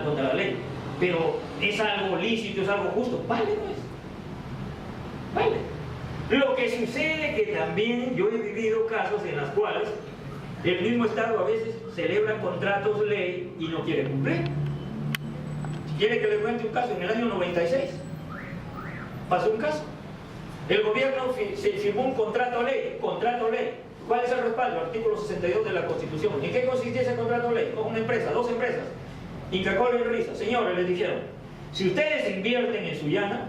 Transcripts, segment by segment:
contra la ley, pero es algo lícito, es algo justo, vale pues, vale. Lo que sucede que también yo he vivido casos en los cuales el mismo Estado a veces celebra contratos ley y no quiere cumplir. Si quiere que le cuente un caso, en el año 96 pasó un caso. El gobierno se firmó un contrato ley. ¿Cuál es el respaldo? Artículo 62 de la Constitución. ¿En qué consistía ese contrato ley? Con una empresa, dos empresas, Inca Kola y Risa. Señores, les dijeron, si ustedes invierten en Sullana,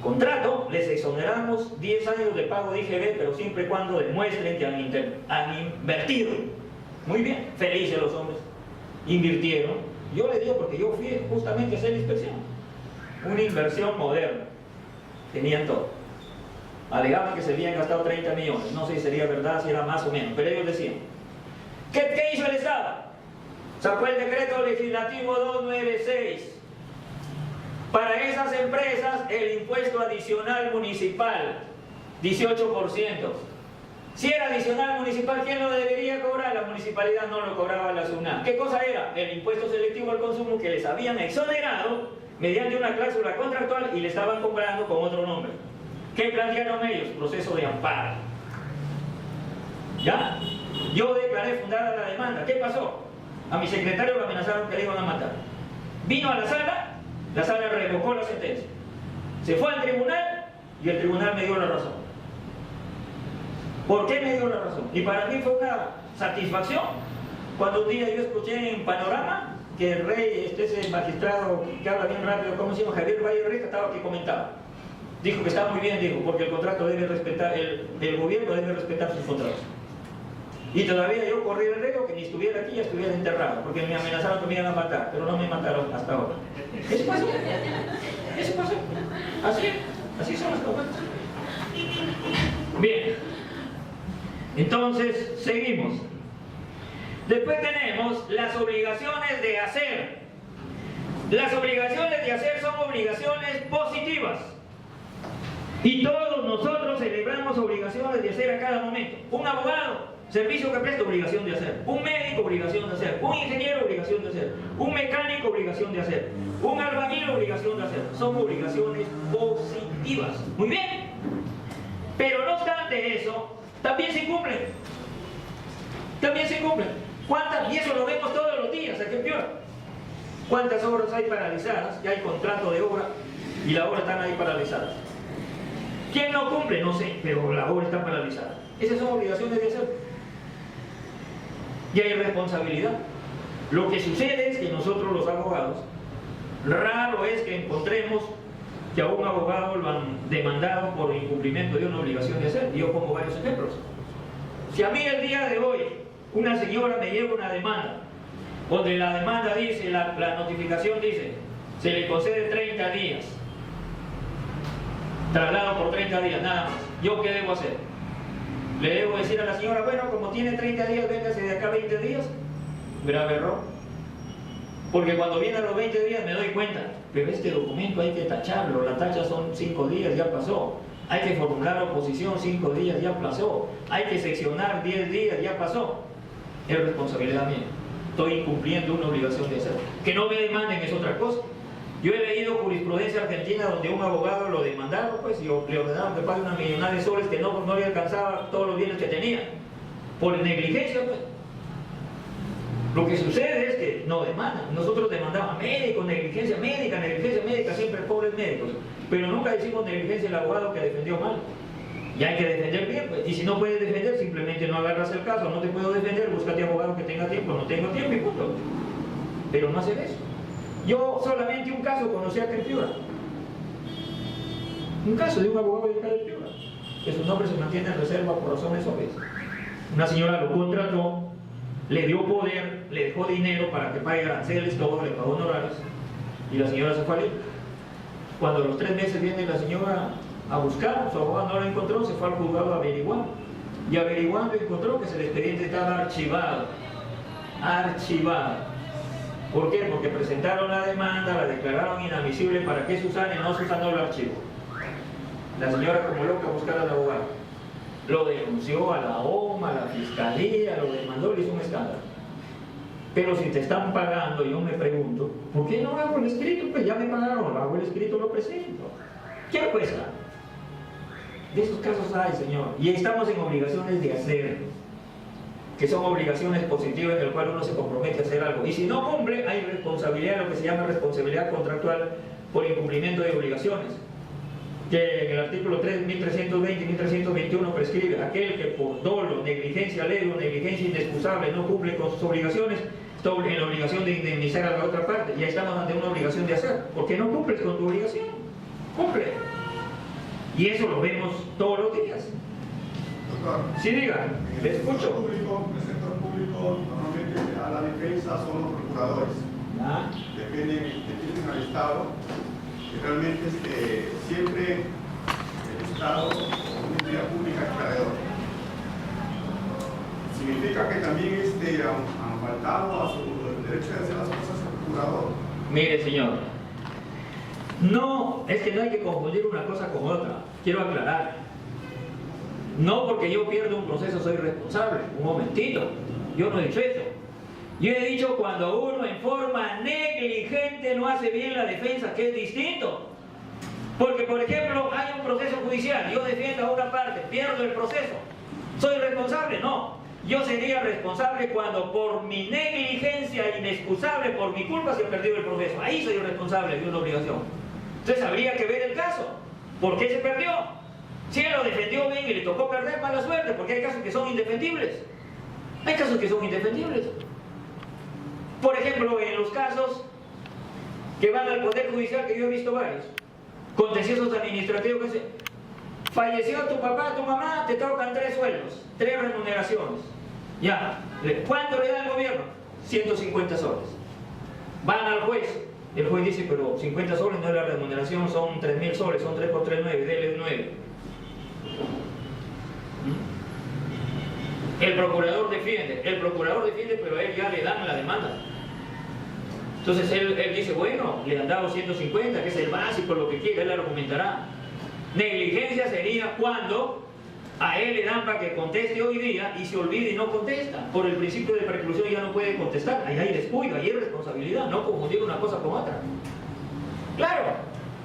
contrato, les exoneramos 10 años de pago de IGB, pero siempre y cuando demuestren que han invertido. Muy bien, felices los hombres. Invirtieron. Yo les digo porque yo fui justamente a hacer la inspección. Una inversión moderna. Tenían todo. Alegaban que se habían gastado 30 millones. No sé si sería verdad, si era más o menos. Pero ellos decían, ¿qué hizo el Estado? Sacó el decreto legislativo 296. Para esas empresas, el impuesto adicional municipal, 18%. Si era adicional municipal, ¿quién lo debería cobrar? La municipalidad no lo cobraba la SUNAT. ¿Qué cosa era? El impuesto selectivo al consumo que les habían exonerado mediante una cláusula contractual y le estaban cobrando con otro nombre. ¿Qué plantearon ellos? Proceso de amparo. ¿Ya? Yo declaré fundada la demanda. ¿Qué pasó? A mi secretario lo amenazaron que le iban a matar. Vino a la sala revocó la sentencia. Se fue al tribunal y el tribunal me dio la razón. ¿Por qué me dio la razón? Y para mí fue una satisfacción cuando un día yo escuché en Panorama que el rey, ese magistrado que habla bien rápido, ¿cómo se llama? Javier Valle Rica, estaba que comentaba. Dijo que está muy bien, dijo, porque el contrato debe respetar, el gobierno debe respetar sus contratos. Y todavía yo corrí el riesgo que ni estuviera aquí, ya estuviera enterrado, porque me amenazaron que me iban a matar, pero no me mataron hasta ahora. Eso pasó. Eso pasó. Así son las cosas. Bien. Entonces, seguimos. Después tenemos las obligaciones de hacer. Las obligaciones de hacer son obligaciones positivas. Y todos nosotros celebramos obligaciones de hacer a cada momento. Un abogado, servicio que presta, obligación de hacer. Un médico, obligación de hacer. Un ingeniero, obligación de hacer. Un mecánico, obligación de hacer. Un albañil, obligación de hacer. Son obligaciones positivas. Muy bien. Pero no obstante eso, también se incumplen. También se incumplen. ¿Cuántas? Y eso lo vemos todos los días aquí en Piura. ¿Cuántas obras hay paralizadas? Ya hay contrato de obra y la obra están ahí paralizadas. ¿Quién no cumple? No sé, pero la obra está paralizada. Esas son obligaciones de hacer. Y hay responsabilidad. Lo que sucede es que nosotros los abogados, raro es que encontremos que a un abogado lo han demandado por incumplimiento de una obligación de hacer. Y yo pongo varios ejemplos. Si a mí el día de hoy una señora me lleva una demanda, donde la demanda dice, la notificación dice, se le concede 30 días, traslado por 30 días, nada más. ¿Yo qué debo hacer? Le debo decir a la señora, bueno, como tiene 30 días, véngase de acá 20 días. Grave error. Porque cuando vienen los 20 días me doy cuenta, pero este documento hay que tacharlo, la tacha son 5 días, ya pasó. Hay que formular oposición, 5 días, ya pasó. Hay que seccionar 10 días, ya pasó. Es responsabilidad mía. Estoy incumpliendo una obligación de hacer. Que no me demanden es otra cosa. Yo he leído jurisprudencia argentina donde un abogado lo demandaron, pues, y le ordenaron que pague una millonada de soles que no le alcanzaba todos los bienes que tenía. Por negligencia, pues. Lo que sucede es que no demandan. Nosotros demandamos médicos, negligencia médica, siempre pobres médicos. Pero nunca decimos negligencia el abogado que defendió mal. Y hay que defender bien, pues. Y si no puedes defender, simplemente no agarras el caso. No te puedo defender, búscate abogado que tenga tiempo. No tengo tiempo y punto. Pero no hacer eso. Yo solamente un caso conocí acá en Piura. Un caso de un abogado de acá de Piura, que su nombre se mantiene en reserva por razones obvias. Una señora lo contrató, le dio poder, le dejó dinero para que pague aranceles, todo, le pagó honorarios, y la señora se fue a ir. Cuando a los 3 meses viene la señora a buscar, su abogado no la encontró, se fue al juzgado a averiguar. Y averiguando encontró que el expediente estaba archivado. Archivado. ¿Por qué? Porque presentaron la demanda, la declararon inadmisible. ¿Para qué Susana? No, Susana no lo archivó. La señora como loca a buscar al abogado. Lo denunció a la OMA, a la fiscalía, lo demandó, le hizo un escándalo. Pero si te están pagando, yo me pregunto, ¿por qué no hago el escrito? Pues ya me pagaron, hago el escrito, lo presento. ¿Qué me cuesta? De esos casos hay, Señor. Y estamos en obligaciones de hacerlo, que son obligaciones positivas en las cuales uno se compromete a hacer algo. Y si no cumple, hay responsabilidad, lo que se llama responsabilidad contractual por incumplimiento de obligaciones, que en el artículo 3, 1320 y 1321 prescribe: aquel que por dolo, negligencia leve o negligencia inexcusable no cumple con sus obligaciones, está en la obligación de indemnizar a la otra parte. Ya estamos ante una obligación de hacer, porque no cumples con tu obligación. Cumple. Y eso lo vemos todos los días. Doctor, Sí, diga, le escucho. En el sector público, normalmente a la defensa son los procuradores. Dependen al Estado. Y realmente siempre el Estado o una entidad pública es creador. Significa que también han faltado a su derecho de hacer las cosas al procurador. Mire, señor, no, es que no hay que confundir una cosa con otra. Quiero aclarar. No porque yo pierdo un proceso soy responsable. Un momentito, yo no he dicho eso. Yo he dicho cuando uno en forma negligente no hace bien la defensa, que es distinto. Porque, por ejemplo, hay un proceso judicial, yo defiendo a una parte, pierdo el proceso. ¿Soy responsable? No. Yo sería responsable cuando por mi negligencia inexcusable, por mi culpa, se perdió el proceso. Ahí soy responsable de una obligación. Entonces habría que ver el caso. ¿Por qué se perdió? Si él lo defendió bien y le tocó perder, mala suerte, porque hay casos que son indefendibles. Hay casos que son indefendibles. Por ejemplo, en los casos que van al Poder Judicial, que yo he visto varios, contenciosos administrativos, que se... falleció tu papá, tu mamá, te tocan 3 sueldos, 3 remuneraciones. Ya, ¿cuánto le da el gobierno? 150 soles. Van al juez, el juez dice, pero 50 soles no es la remuneración, son 3.000 soles, son 3 por 3, 9, dele 9. El procurador defiende, pero a él ya le dan la demanda. Entonces él dice, bueno, le han dado 150, que es el básico, lo que quiera, él argumentará. Negligencia sería cuando a él le dan para que conteste hoy día y se olvide y no contesta. Por el principio de preclusión ya no puede contestar. Ahí hay descuido, ahí hay responsabilidad, no confundir una cosa con otra. Claro,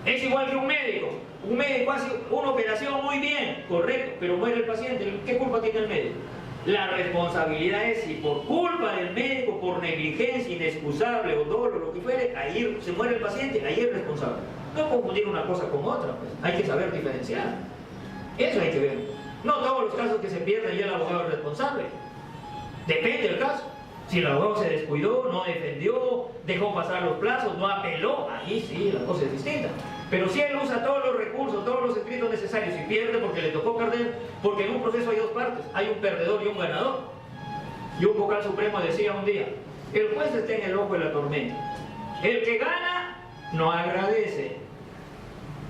es igual que un médico. Un médico hace una operación muy bien, correcto, pero muere el paciente. ¿Qué culpa tiene el médico? La responsabilidad es si por culpa del médico, por negligencia inexcusable o dolo, lo que fuere, ahí se muere el paciente, ahí es responsable. No confundir una cosa con otra, pues. Hay que saber diferenciar. Eso hay que ver. No todos los casos que se pierden ya el abogado es responsable. Depende del caso. Si el abogado se descuidó, no defendió, dejó pasar los plazos, no apeló, ahí sí, la cosa es distinta. Pero si él usa todos los recursos, todos los escritos necesarios y pierde porque le tocó perder, porque en un proceso hay 2 partes, hay un perdedor y un ganador. Y un vocal supremo decía un día, el juez está en el ojo de la tormenta. El que gana, no agradece.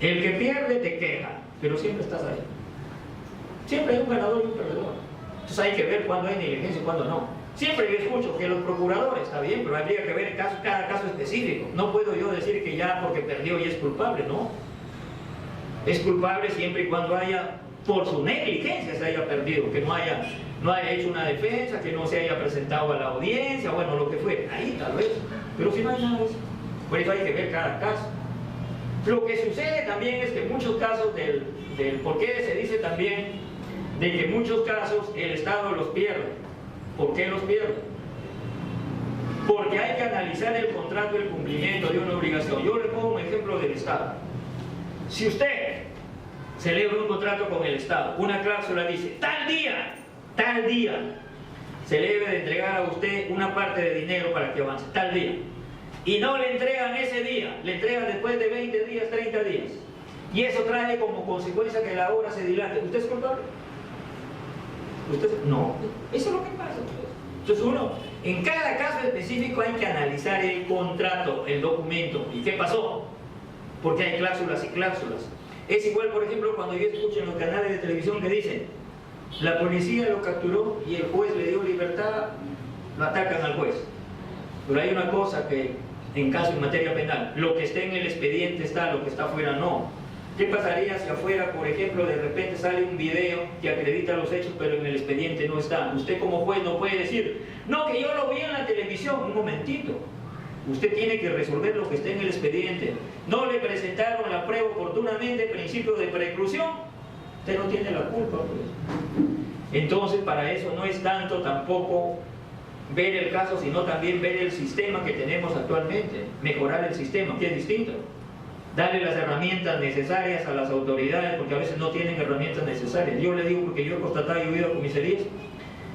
El que pierde, te queja, pero siempre estás ahí. Siempre hay un ganador y un perdedor. Entonces hay que ver cuándo hay negligencia y cuándo no. Siempre yo escucho que los procuradores, está bien, pero habría que ver cada caso específico. No puedo yo decir que ya porque perdió ya es culpable, no. Es culpable siempre y cuando haya, por su negligencia se haya perdido, que no haya hecho una defensa, que no se haya presentado a la audiencia, bueno, lo que fue, ahí tal vez. Pero si no hay nada de eso, por eso hay que ver cada caso. Lo que sucede también es que en muchos casos ¿por qué se dice también de que en muchos casos el Estado los pierde? ¿Por qué los pierde? Porque hay que analizar el contrato y el cumplimiento de una obligación. Yo le pongo un ejemplo del Estado. Si usted celebra un contrato con el Estado, una cláusula dice, tal día, se le debe de entregar a usted una parte de dinero para que avance, tal día. Y no le entregan ese día, le entregan después de 20 días, 30 días. Y eso trae como consecuencia que la obra se dilate. ¿Usted es culpable? No, eso es lo que pasa. Entonces en cada caso específico hay que analizar el contrato, el documento, y qué pasó, porque hay cláusulas y cláusulas. Es igual, por ejemplo, cuando yo escucho en los canales de televisión que dicen, la policía lo capturó y el juez le dio libertad, lo atacan al juez. Pero hay una cosa que, en caso en materia penal, lo que esté en el expediente está, lo que está afuera no. ¿Qué pasaría si afuera, por ejemplo, de repente sale un video que acredita los hechos, pero en el expediente no está? Usted como juez no puede decir, no, que yo lo vi en la televisión. Un momentito. Usted tiene que resolver lo que está en el expediente. No le presentaron la prueba oportunamente, principio de preclusión. Usted no tiene la culpa, pues. Entonces, para eso no es tanto tampoco ver el caso, sino también ver el sistema que tenemos actualmente. Mejorar el sistema, que es distinto. Darle las herramientas necesarias a las autoridades, porque a veces no tienen herramientas necesarias. Yo le digo, porque yo he constatado y he oído a comisarías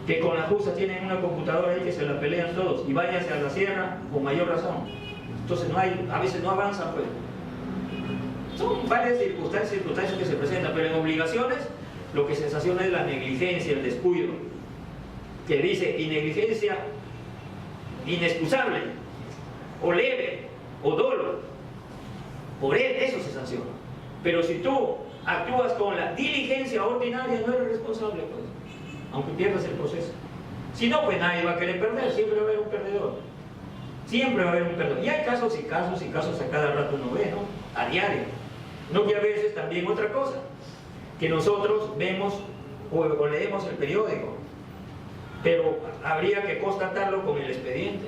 que con la justa tienen una computadora ahí que se la pelean todos, y váyanse a la sierra con mayor razón. Entonces no hay, a veces no avanzan, pues. Son varias circunstancias que se presentan, pero en obligaciones lo que se sanciona es la negligencia, el descuido, que dice, y negligencia inexcusable, o leve, o dolo. Por eso se sanciona. Pero si tú actúas con la diligencia ordinaria, no eres responsable, pues, aunque pierdas el proceso. Si no, pues nadie va a querer perder, siempre va a haber un perdedor. Siempre va a haber un perdedor. Y hay casos y casos y casos a cada rato uno ve, ¿no? A diario. No, que a veces también otra cosa, que nosotros vemos o leemos el periódico, pero habría que constatarlo con el expediente.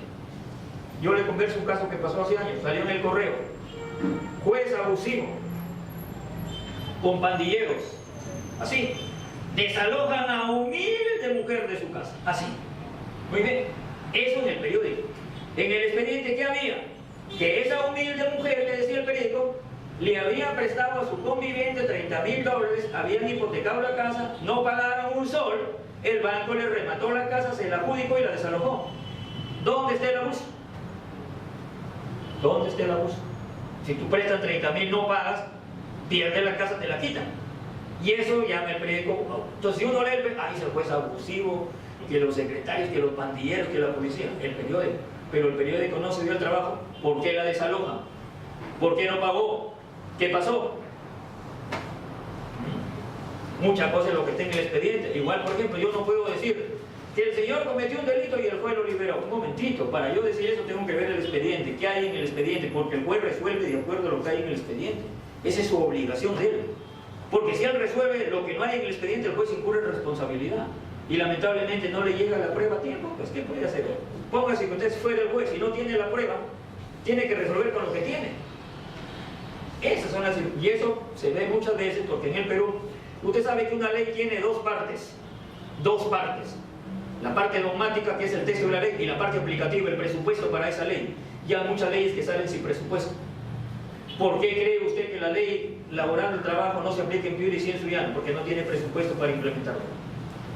Yo le converso un caso que pasó hace años, salió en el correo. Juez abusivo con pandilleros, así, desalojan a humilde mujer de su casa, así. Muy bien, eso en el periódico. En el expediente, ¿qué había? Que esa humilde mujer, que decía el periódico, le había prestado a su conviviente $30.000, habían hipotecado la casa, no pagaron un sol, el banco le remató la casa, se la adjudicó y la desalojó. ¿Dónde está el abuso? ¿Dónde está el abuso? Si tú prestas 30.000, no pagas, pierdes la casa, te la quitan. Y eso llama el periódico. Entonces, si uno lee el periódico, ahí se juez abusivo, que los secretarios, que los pandilleros, que la policía, el periódico. Pero el periódico no se dio el trabajo. ¿Por qué la desaloja? ¿Por qué no pagó? ¿Qué pasó? Muchas cosas lo que está en el expediente. Igual, por ejemplo, yo no puedo decir que el señor cometió un delito y el juez lo liberó. Un momentito, para yo decir eso tengo que ver el expediente. ¿Qué hay en el expediente? Porque el juez resuelve de acuerdo a lo que hay en el expediente. Esa es su obligación de él. Porque si él resuelve lo que no hay en el expediente, el juez incurre en responsabilidad. Y lamentablemente no le llega la prueba a tiempo, pues ¿qué puede hacer? Póngase que usted fuera el juez y no tiene la prueba, tiene que resolver con lo que tiene. Esas son las... Y eso se ve muchas veces porque en el Perú, usted sabe que una ley tiene dos partes. Dos partes. La parte dogmática, que es el texto de la ley, y la parte aplicativa, el presupuesto para esa ley. Ya hay muchas leyes que salen sin presupuesto. ¿Por qué cree usted que la ley laboral del trabajo no se aplica en Piura y Cienzo Llano? Porque no tiene presupuesto para implementarlo.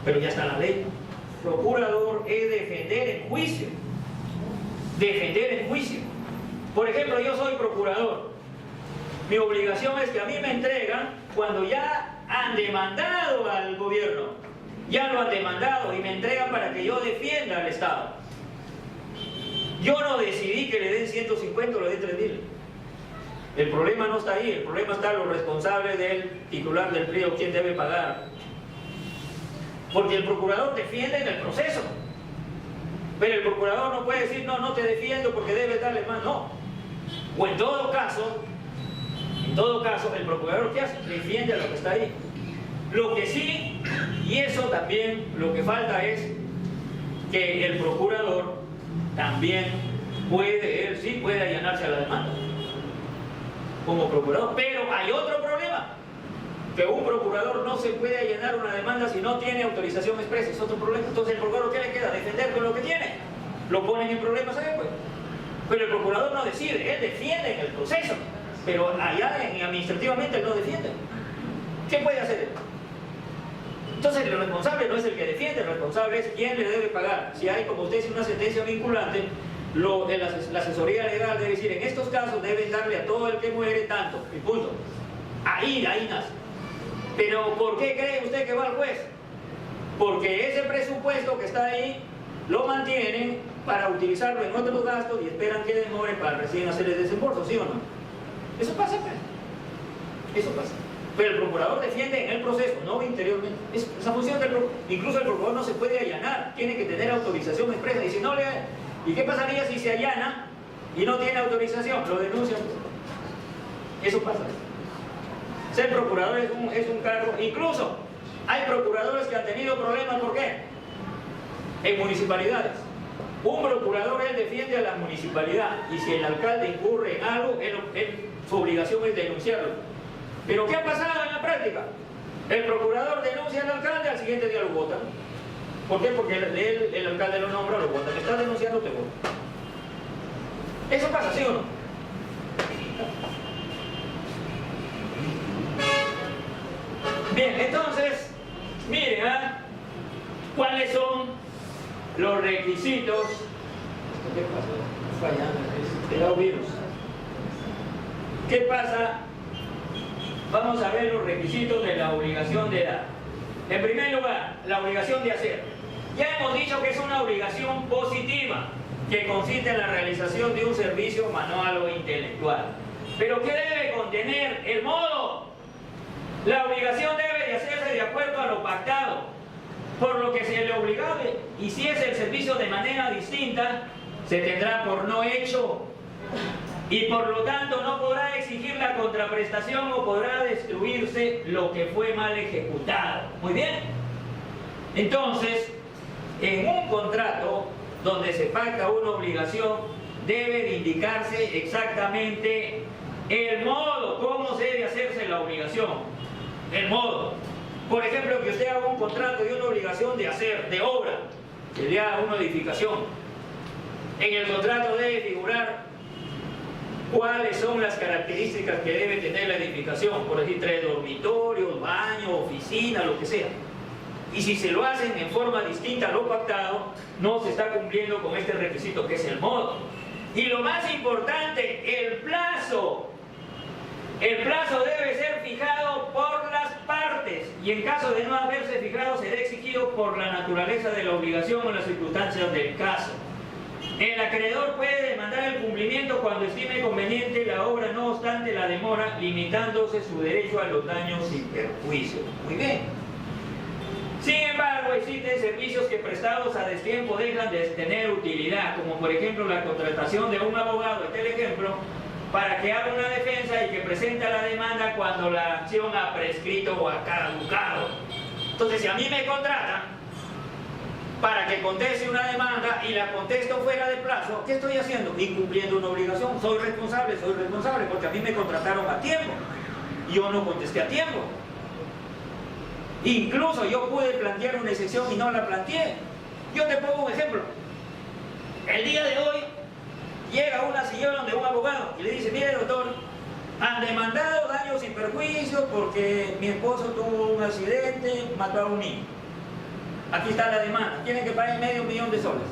Pero ya está la ley. Procurador es defender en juicio. Defender en juicio. Por ejemplo, yo soy procurador. Mi obligación es que a mí me entregan cuando ya han demandado al gobierno. Ya lo han demandado y me entregan para que yo defienda al Estado. Yo no decidí que le den 150 o le den 3.000. El problema no está ahí, el problema está en los responsables del titular del PRI o quién debe pagar. Porque el procurador defiende en el proceso. Pero el procurador no puede decir, no, no te defiendo porque debes darle más, no. O en todo caso, el procurador, ¿qué hace? Defiende a lo que está ahí. Lo que sí, y eso también, lo que falta es que el procurador también puede, él sí puede allanarse a la demanda como procurador. Pero hay otro problema, que un procurador no se puede allanar una demanda si no tiene autorización expresa, es otro problema. Entonces el procurador, ¿qué le queda? Defender con lo que tiene. Lo ponen en problemas, ¿sabe? Pues. Pero el procurador no decide, él defiende en el proceso, pero allá administrativamente él no defiende. ¿Qué puede hacer él? Entonces el responsable no es el que defiende, el responsable es quién le debe pagar. Si hay, como usted dice, una sentencia vinculante, la asesoría legal debe decir, en estos casos deben darle a todo el que muere tanto, y punto. Ahí nace. Pero ¿por qué cree usted que va al juez? Porque ese presupuesto que está ahí lo mantienen para utilizarlo en otros gastos y esperan que demore para recién hacer el desembolso, ¿sí o no? Eso pasa, pues. Eso pasa. Pero el procurador defiende en el proceso, no interiormente. Esa función del procurador. Incluso el procurador no se puede allanar, tiene que tener autorización expresa. Y si no le... ¿Y qué pasaría si se allana y no tiene autorización? Lo denuncian. Eso pasa. Ser procurador es un cargo, incluso hay procuradores que han tenido problemas, ¿por qué? En municipalidades. Un procurador, él defiende a la municipalidad, y si el alcalde incurre en algo, su obligación es denunciarlo. Pero ¿qué ha pasado en la práctica? El procurador denuncia al alcalde, al siguiente día lo votan. ¿Por qué? Porque el alcalde lo nombra, lo votan. Estás denunciando, te votan. ¿Eso pasa, sí o no? Bien, entonces, miren, ¿cuáles son los requisitos? ¿Qué pasa? Fallando, el virus. ¿Qué pasa? Vamos a ver los requisitos de la obligación de dar. En primer lugar, la obligación de hacer. Ya hemos dicho que es una obligación positiva, que consiste en la realización de un servicio manual o intelectual. ¿Pero qué debe contener? El modo. La obligación debe de hacerse de acuerdo a lo pactado, por lo que si el obligado hiciese el servicio de manera distinta, se tendrá por no hecho y por lo tanto no podrá exigir la contraprestación o podrá destruirse lo que fue mal ejecutado. Muy bien. Entonces, en un contrato donde se pacta una obligación, debe de indicarse exactamente el modo, cómo se debe hacerse la obligación. El modo. Por ejemplo, que usted haga un contrato de una obligación de hacer, de obra, sería una edificación. En el contrato debe figurar cuáles son las características que debe tener la edificación, por decir 3 dormitorios, baño, oficina, lo que sea. Y si se lo hacen en forma distinta a lo pactado, no se está cumpliendo con este requisito que es el modo. Y lo más importante, el plazo. El plazo debe ser fijado por las partes y en caso de no haberse fijado será exigido por la naturaleza de la obligación o las circunstancias del caso. El acreedor puede demandar el cumplimiento cuando estime conveniente la obra, no obstante la demora, limitándose su derecho a los daños y perjuicios. Muy bien. Sin embargo, existen servicios que prestados a destiempo dejan de tener utilidad, como por ejemplo la contratación de un abogado, este es el ejemplo, para que haga una defensa y que presente la demanda cuando la acción ha prescrito o ha caducado. Entonces, si a mí me contratan para que conteste una demanda y la contesto fuera de plazo, ¿qué estoy haciendo? Incumpliendo una obligación. Soy responsable porque a mí me contrataron a tiempo. Yo no contesté a tiempo. Incluso yo pude plantear una excepción y no la planteé. Yo te pongo un ejemplo. El día de hoy llega una señora donde un abogado y le dice: mire doctor, han demandado daños y perjuicios porque mi esposo tuvo un accidente, mató a un niño. Aquí está la demanda, tienen que pagar $500,000 de soles.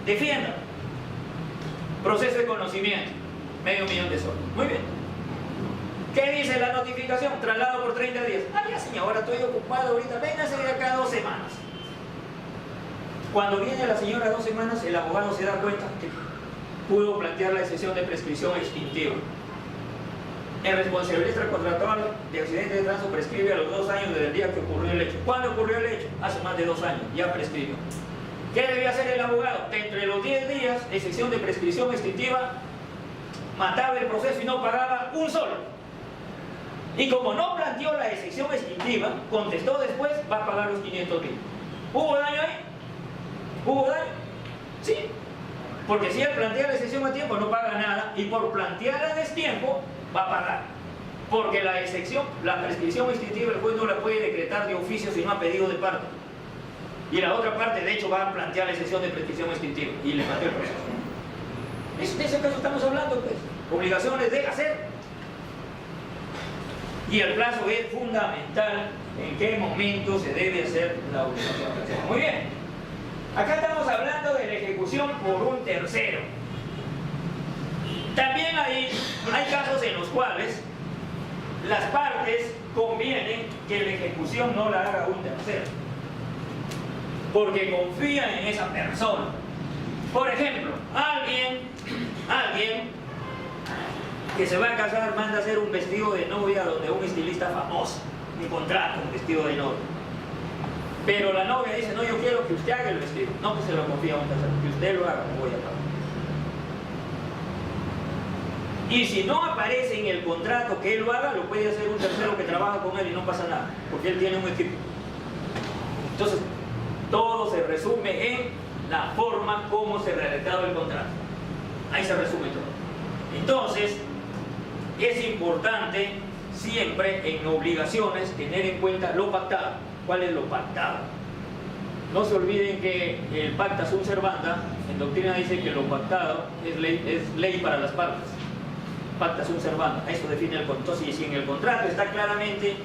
Defienda. Proceso de conocimiento, $500,000 de soles. Muy bien. ¿Qué dice la notificación? Traslado por 30 días. Ah, ya señora, estoy ocupado ahorita, véngase de acá 2 semanas. Cuando viene la señora 2 semanas, el abogado se da cuenta que pudo plantear la excepción de prescripción extintiva. En responsabilidad extracontractual de accidente de tránsito prescribe a los 2 años desde el día que ocurrió el hecho. ¿Cuándo ocurrió el hecho? Hace más de 2 años, ya prescribió. ¿Qué debía hacer el abogado? Entre los 10 días, excepción de prescripción extintiva, mataba el proceso y no pagaba un solo. Y como no planteó la excepción extintiva, contestó después, va a pagar los $500,000. ¿Hubo daño ahí? ¿Hubo daño? Sí. Porque si él plantea la excepción a tiempo, no paga nada, y por plantearla a destiempo, va a pagar. Porque la excepción, la prescripción extintiva, el juez no la puede decretar de oficio si no ha pedido de parte. Y la otra parte, de hecho, va a plantear la excepción de prescripción extintiva y le plantea el proceso. De ese caso estamos hablando, pues. Obligaciones de hacer. Y el plazo es fundamental en qué momento se debe hacer la obligación de hacer. Muy bien. Acá estamos hablando de la ejecución por un tercero. También hay casos en los cuales las partes convienen que la ejecución no la haga un tercero, porque confían en esa persona. Por ejemplo, alguien que se va a casar manda a hacer un vestido de novia donde un estilista famoso, un contrato, un vestido de novia. Pero la novia dice: no, yo quiero que usted haga el vestido. No, que se lo confía a un tercero, que usted lo haga, me voy a pagar. Y si no aparece en el contrato que él lo haga, lo puede hacer un tercero que trabaja con él y no pasa nada, porque él tiene un equipo. Entonces, todo se resume en la forma como se ha redactado el contrato. Ahí se resume todo. Entonces, es importante siempre en obligaciones tener en cuenta lo pactado. ¿Cuál es lo pactado? No se olviden que el pacta sunt servanda, en doctrina dice que lo pactado es ley para las partes. Pacta sunt servanda, eso define el contrato. Y si en el contrato está claramente,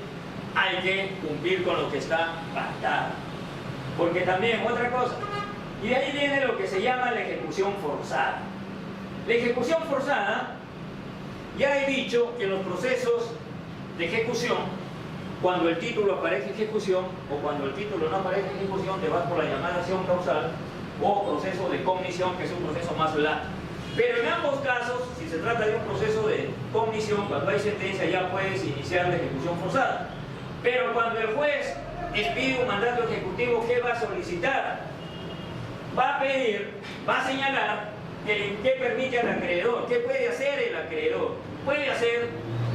hay que cumplir con lo que está pactado. Porque también, otra cosa, y de ahí viene lo que se llama la ejecución forzada. La ejecución forzada, ya he dicho que los procesos de ejecución, cuando el título aparece en ejecución o cuando el título no aparece en ejecución, te vas por la llamada acción causal o proceso de comisión, que es un proceso más largo. Pero en ambos casos, si se trata de un proceso de comisión, cuando hay sentencia ya puedes iniciar la ejecución forzada. Pero cuando el juez expide un mandato ejecutivo, ¿qué va a solicitar? Va a pedir, va a señalar qué permite al acreedor, qué puede hacer el acreedor. Puede hacer,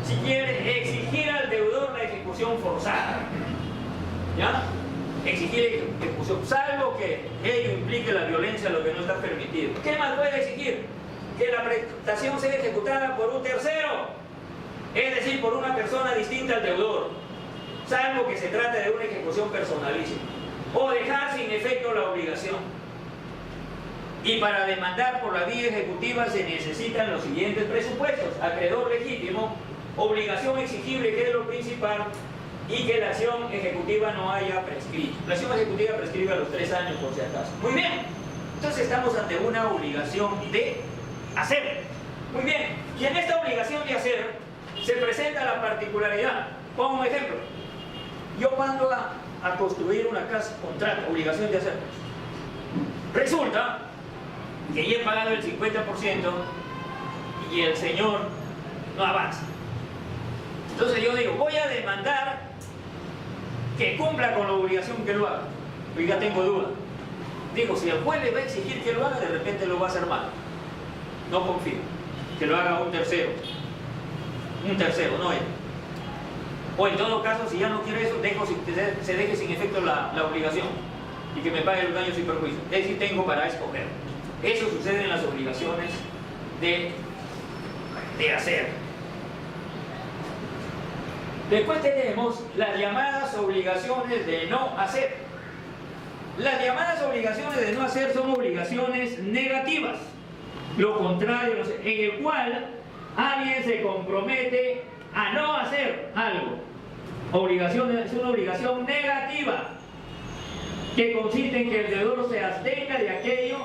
si quiere, exigir al deudor la ejecución forzada. ¿Ya? Exigir ejecución, salvo que ello implique la violencia, lo que no está permitido. ¿Qué más puede exigir? Que la prestación sea ejecutada por un tercero, es decir, por una persona distinta al deudor, salvo que se trate de una ejecución personalísima, o dejar sin efecto la obligación. Y para demandar por la vía ejecutiva se necesitan los siguientes presupuestos: acreedor legítimo, obligación exigible, que es lo principal, y que la acción ejecutiva no haya prescrito. La acción ejecutiva prescribe a los 3 años, por si acaso. Muy bien, entonces estamos ante una obligación de hacer. Muy bien, y en esta obligación de hacer se presenta la particularidad. Pongo un ejemplo. Yo mando a construir una casa, contrato, obligación de hacer. Resulta que ya he pagado el 50% y el señor no avanza. Entonces yo digo, voy a demandar que cumpla con la obligación que lo haga. Pero ya tengo duda. Digo, si el juez le va a exigir que lo haga, de repente lo va a hacer mal. No confío. Que lo haga un tercero. Un tercero, no él. O en todo caso, si ya no quiere eso, se deje sin efecto la obligación y que me pague los daños y perjuicios. Es decir, tengo para escoger. Eso sucede en las obligaciones de hacer. Después tenemos las llamadas obligaciones de no hacer. Las llamadas obligaciones de no hacer son obligaciones negativas. Lo contrario, en el cual alguien se compromete a no hacer algo. Es una obligación negativa que consiste en que el deudor se abstenga de aquello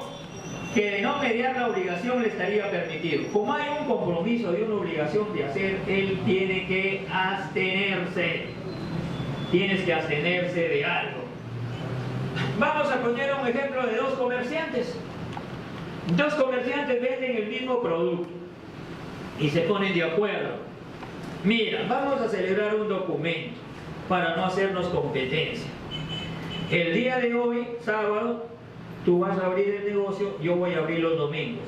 que de no mediar la obligación le estaría permitido. Como hay un compromiso de una obligación de hacer, él tiene que abstenerse. Tienes que abstenerse de algo. Vamos a poner un ejemplo de dos comerciantes. Dos comerciantes venden el mismo producto y se ponen de acuerdo. Mira, vamos a celebrar un documento para no hacernos competencia. El día de hoy, sábado, tú vas a abrir el negocio, yo voy a abrir los domingos.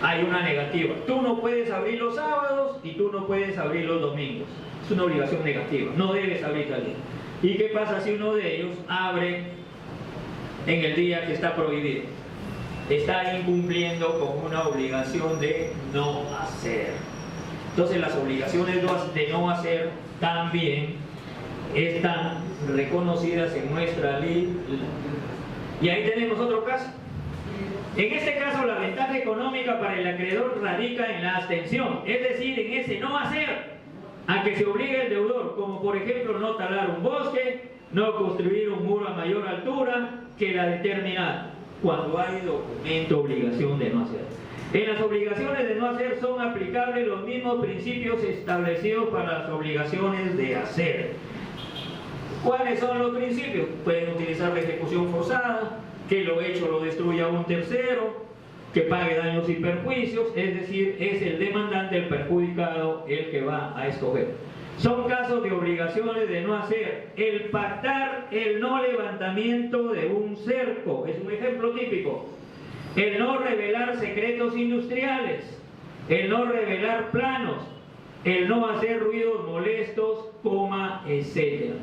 Hay una negativa. Tú no puedes abrir los sábados y tú no puedes abrir los domingos. Es una obligación negativa. No debes abrir tal día. ¿Y qué pasa si uno de ellos abre en el día que está prohibido? Está incumpliendo con una obligación de no hacer. Entonces las obligaciones de no hacer también están reconocidas en nuestra ley. Y ahí tenemos otro caso. En este caso la ventaja económica para el acreedor radica en la abstención, es decir, en ese no hacer a que se obligue el deudor, como por ejemplo no talar un bosque, no construir un muro a mayor altura que la determinada, cuando hay documento obligación de no hacer. En las obligaciones de no hacer son aplicables los mismos principios establecidos para las obligaciones de hacer. ¿Cuáles son los principios? Pueden utilizar la ejecución forzada, que lo hecho lo destruya un tercero, que pague daños y perjuicios, es decir, es el demandante, el perjudicado, el que va a escoger. Son casos de obligaciones de no hacer. El pactar el no levantamiento de un cerco, es un ejemplo típico. El no revelar secretos industriales, el no revelar planos, el no hacer ruidos molestos, etc.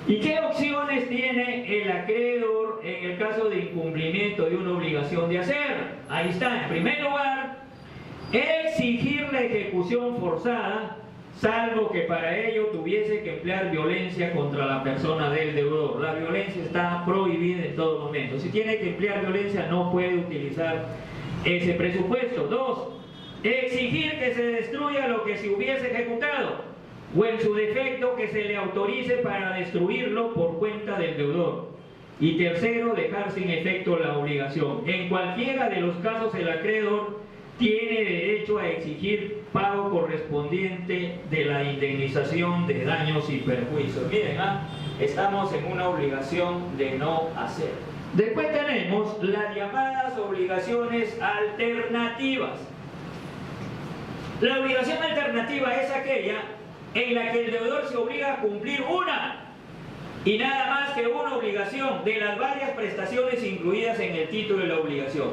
¿Y qué opciones tiene el acreedor en el caso de incumplimiento de una obligación de hacer? Ahí está. En primer lugar, exigir la ejecución forzada, salvo que para ello tuviese que emplear violencia contra la persona del deudor. La violencia está prohibida en todo momento. Si tiene que emplear violencia, no puede utilizar ese presupuesto. 2. Exigir que se destruya lo que se hubiese ejecutado, o en su defecto que se le autorice para destruirlo por cuenta del deudor. Y tercero, dejar sin efecto la obligación. En cualquiera de los casos el acreedor tiene derecho a exigir pago correspondiente de la indemnización de daños y perjuicios. Miren, estamos en una obligación de no hacer. Después tenemos las llamadas obligaciones alternativas. La obligación alternativa es aquella en la que el deudor se obliga a cumplir una y nada más que una obligación de las varias prestaciones incluidas en el título de la obligación.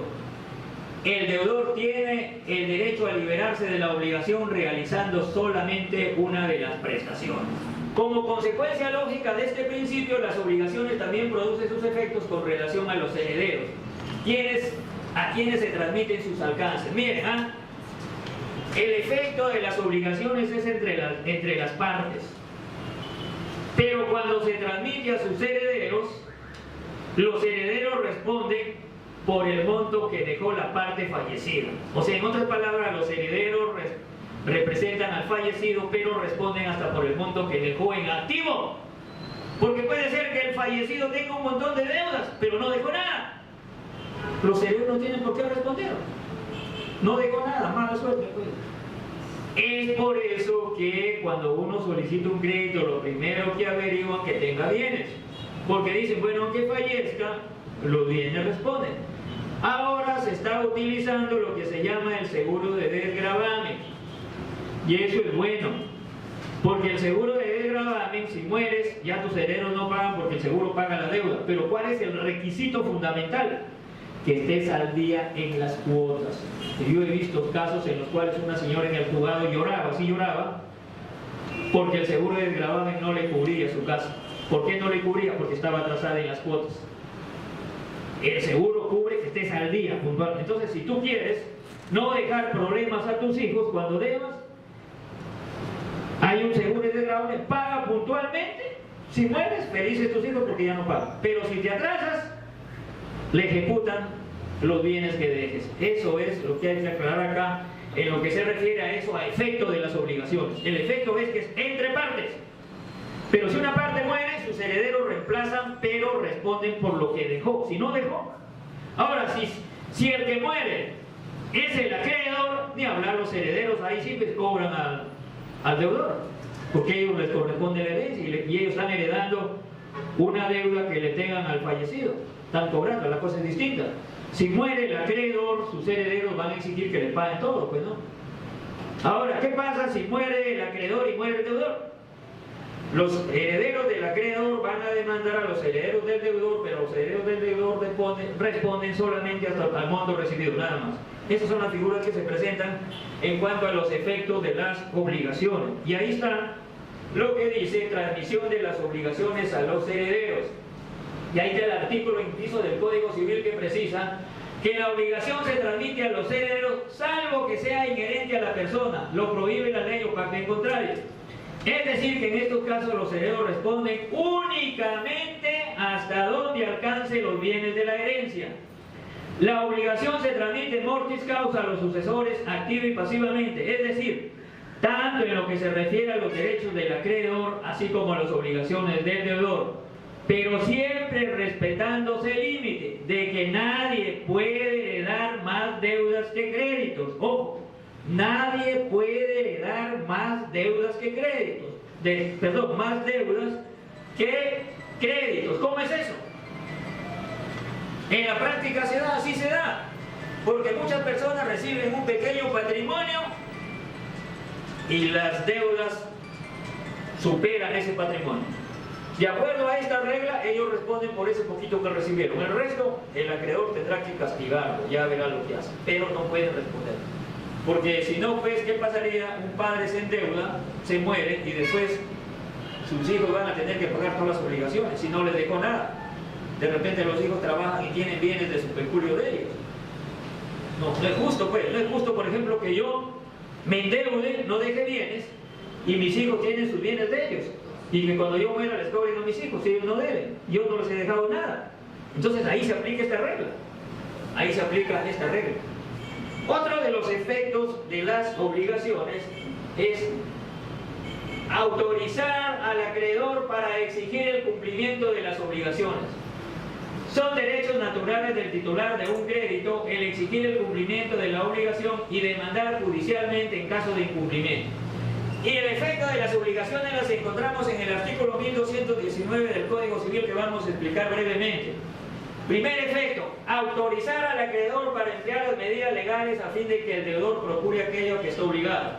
El deudor tiene el derecho a liberarse de la obligación realizando solamente una de las prestaciones. Como consecuencia lógica de este principio, las obligaciones también producen sus efectos con relación a los herederos, a quienes se transmiten sus alcances. Miren, el efecto de las obligaciones es entre las partes, pero cuando se transmite a sus herederos, los herederos responden por el monto que dejó la parte fallecida. O sea, en otras palabras, los herederos representan al fallecido, pero responden hasta por el monto que dejó en activo. Porque puede ser que el fallecido tenga un montón de deudas, pero no dejó nada. Los herederos no tienen por qué responder. No dejó nada, mala suerte, pues. Es por eso que cuando uno solicita un crédito, lo primero que averiguan que tenga bienes. Porque dicen, bueno, aunque fallezca, los bienes responden. Ahora se está utilizando lo que se llama el seguro de desgravamen. Y eso es bueno. Porque el seguro de desgravamen, si mueres, ya tus herederos no pagan porque el seguro paga la deuda. Pero ¿cuál es el requisito fundamental? Que estés al día en las cuotas. Yo he visto casos en los cuales una señora en el juzgado lloraba, porque el seguro de desgravamen no le cubría su casa. ¿Por qué no le cubría? Porque estaba atrasada en las cuotas. El seguro cubre que estés al día, puntual. Entonces, si tú quieres no dejar problemas a tus hijos cuando debas, hay un seguro de desgravamen, paga puntualmente. Si mueres, felices tus hijos porque ya no pagan. Pero si te atrasas, le ejecutan los bienes que dejes. Eso es lo que hay que aclarar acá en lo que se refiere a eso, a efecto de las obligaciones. El efecto es que es entre partes. Pero si una parte muere, sus herederos reemplazan, pero responden por lo que dejó. Si no dejó. Ahora, si el que muere es el acreedor, ni hablar, los herederos ahí sí pues cobran al deudor, porque a ellos les corresponde la herencia y ellos están heredando una deuda que le tengan al fallecido. Están cobrando, la cosa es distinta. Si muere el acreedor, sus herederos van a exigir que le paguen todo, pues no. Ahora, ¿qué pasa si muere el acreedor y muere el deudor? Los herederos del acreedor van a demandar a los herederos del deudor, pero los herederos del deudor responden solamente hasta el monto recibido, nada más. Esas son las figuras que se presentan en cuanto a los efectos de las obligaciones. Y ahí está lo que dice transmisión de las obligaciones a los herederos. Y ahí está el artículo incluso del Código Civil que precisa que la obligación se transmite a los herederos salvo que sea inherente a la persona, lo prohíbe la ley o pacto en contrario. Es decir, que en estos casos los herederos responden únicamente hasta donde alcance los bienes de la herencia. La obligación se transmite mortis causa a los sucesores activa y pasivamente, es decir, tanto en lo que se refiere a los derechos del acreedor, así como a las obligaciones del deudor, pero siempre respetándose el límite de que nadie puede heredar más deudas que créditos. Ojo, nadie puede heredar más deudas que créditos. Más deudas que créditos. ¿Cómo es eso? En la práctica se da, así se da, porque muchas personas reciben un pequeño patrimonio y las deudas superan ese patrimonio. De acuerdo a esta regla, ellos responden por ese poquito que recibieron. El resto, el acreedor tendrá que castigarlo, ya verá lo que hace, pero no pueden responder. Porque si no, pues, ¿qué pasaría? Un padre se endeuda, se muere y después sus hijos van a tener que pagar todas las obligaciones si no les dejó nada. De repente los hijos trabajan y tienen bienes de su peculio de ellos. No, no es justo, pues. No es justo, por ejemplo, que yo me endeude, no deje bienes y mis hijos tienen sus bienes de ellos. Y que cuando yo muera les cobren a mis hijos, si ellos no deben. Yo no les he dejado nada. Entonces ahí se aplica esta regla. Ahí se aplica esta regla. Otro de los efectos de las obligaciones es autorizar al acreedor para exigir el cumplimiento de las obligaciones. Son derechos naturales del titular de un crédito el exigir el cumplimiento de la obligación y demandar judicialmente en caso de incumplimiento. Y el efecto de las obligaciones las encontramos en el artículo 1219 del Código Civil, que vamos a explicar brevemente. Primer efecto, autorizar al acreedor para emplear las medidas legales a fin de que el deudor procure aquello que está obligado.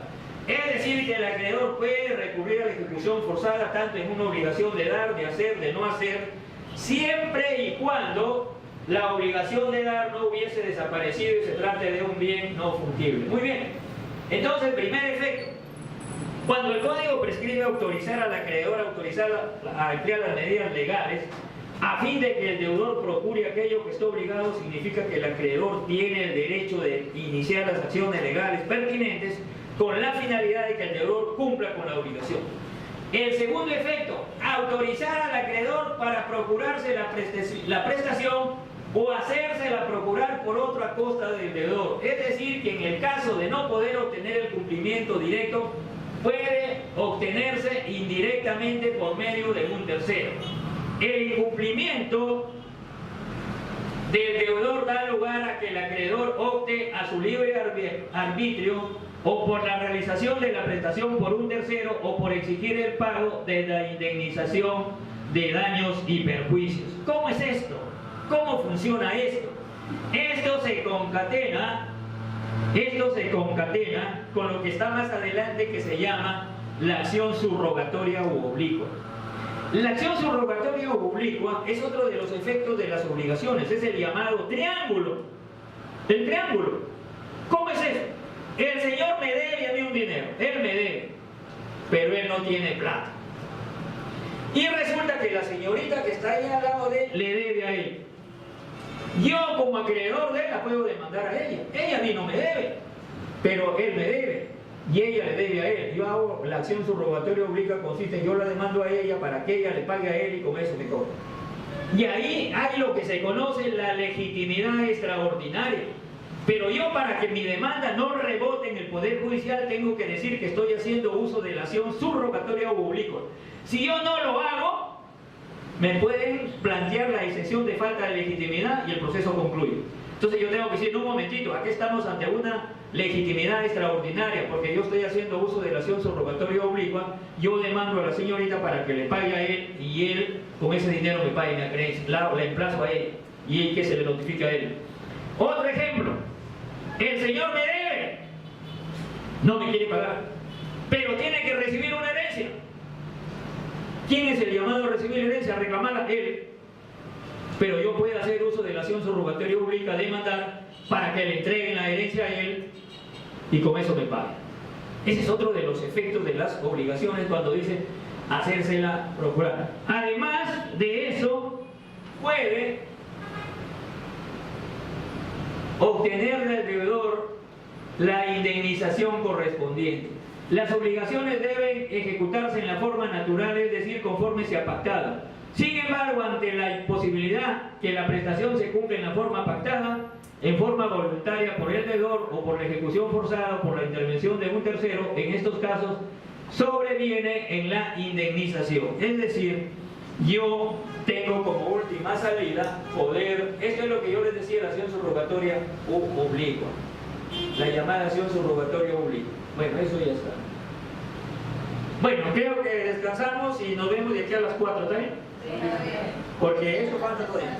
Es decir, que el acreedor puede recurrir a la ejecución forzada tanto en una obligación de dar, de hacer, de no hacer, siempre y cuando la obligación de dar no hubiese desaparecido y se trate de un bien no fungible. Muy bien, entonces, primer efecto, cuando el Código prescribe autorizar al acreedor a emplear las medidas legales a fin de que el deudor procure aquello que está obligado, significa que el acreedor tiene el derecho de iniciar las acciones legales pertinentes con la finalidad de que el deudor cumpla con la obligación. El segundo efecto, autorizar al acreedor para procurarse la prestación o hacérsela procurar por otro a costa del deudor. Es decir, que en el caso de no poder obtener el cumplimiento directo, puede obtenerse indirectamente por medio de un tercero. El incumplimiento del deudor da lugar a que el acreedor opte a su libre arbitrio o por la realización de la prestación por un tercero o por exigir el pago de la indemnización de daños y perjuicios. ¿Cómo es esto? ¿Cómo funciona esto? Esto se concatena con lo que está más adelante, que se llama la acción subrogatoria u oblicua. La acción subrogatoria u oblicua es otro de los efectos de las obligaciones, es el llamado triángulo. El triángulo. ¿Cómo es eso? El señor me debe a mí un dinero, él me debe, pero él no tiene plata. Y resulta que la señorita que está ahí al lado de él le debe a él. Yo, como acreedor de él, la puedo demandar a ella. Ella a mí no me debe, pero él me debe y ella le debe a él. Yo hago la acción subrogatoria oblicua, consiste en yo la demando a ella para que ella le pague a él y con eso me cobra. Y ahí hay lo que se conoce la legitimidad extraordinaria. Pero yo, para que mi demanda no rebote en el Poder Judicial, tengo que decir que estoy haciendo uso de la acción subrogatoria u oblicua. Si yo no lo hago, me pueden plantear la excepción de falta de legitimidad y el proceso concluye. Entonces yo tengo que decir, un momentito, aquí estamos ante una legitimidad extraordinaria, porque yo estoy haciendo uso de la acción subrogatoria oblicua, yo demando a la señorita para que le pague a él y él con ese dinero me pague mi acreencia, la emplazo a ella y él que se le notifique a él. Otro ejemplo, el señor me debe, no me quiere pagar, pero tiene que recibir una herencia. ¿Quién es el llamado a recibir herencia? A reclamarla él. Pero yo puedo hacer uso de la acción subrogatoria oblicua, demandar para que le entreguen la herencia a él y con eso me pague. Ese es otro de los efectos de las obligaciones cuando dice hacérsela procurar. Además de eso, puede obtener del deudor la indemnización correspondiente. Las obligaciones deben ejecutarse en la forma natural, es decir, conforme se ha pactado. Sin embargo, ante la imposibilidad que la prestación se cumpla en la forma pactada, en forma voluntaria por el deudor o por la ejecución forzada o por la intervención de un tercero, en estos casos sobreviene en la indemnización. Es decir, yo tengo como última salida poder, esto es lo que yo les decía, la acción subrogatoria oblicua, la llamada acción subrogatoria oblicua. Bueno, eso ya está. Bueno, creo que descansamos y nos vemos de aquí a las 4, ¿está bien? Sí, está bien. Porque eso falta todavía.